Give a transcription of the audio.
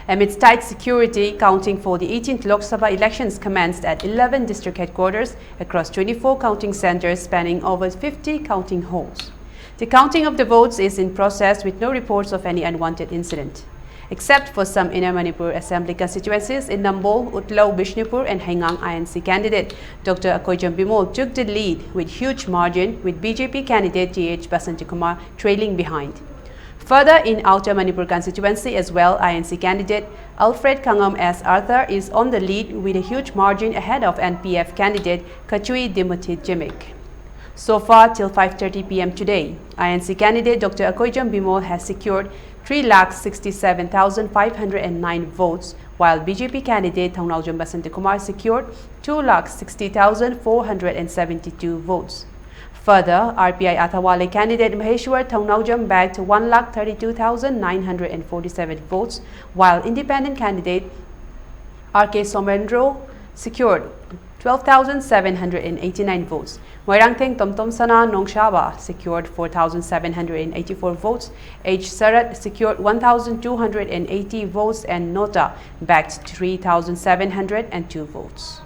Amidst tight security, counting for the 18th Lok Sabha elections commenced at 11 district headquarters across 24 counting centers spanning over 50 counting halls. The counting of the votes is in process with no reports of any unwanted incident. Except for some inner Manipur assembly constituencies in Nambol, Utlau, Bishnupur and Haingang INC candidate Dr. Akoijam Bimol took the lead with huge margin, with BJP candidate G.H. Basantikumar trailing behind. Further, in Outer Manipur constituency as well, INC candidate Alfred Kangam S. Arthur is on the lead with a huge margin ahead of NPF candidate Kachui Dimutit Jimik. So far, till 5:30 p.m. today, INC candidate Dr. Akoijam Bimol has secured 3,67,509 votes, while BJP candidate Thongnaugjam Basantikumar secured 2,60,472 votes. Further, RPI Athawale candidate Maheshwar Thongnaugjam bagged 1,32,947 votes, while independent candidate R.K. Somendro secured 12,789 votes. Moirangteng Tomtom Sana Nongshaba secured 4,784 votes. H. Sarat secured 1,280 votes and Nota bagged 3,702 votes.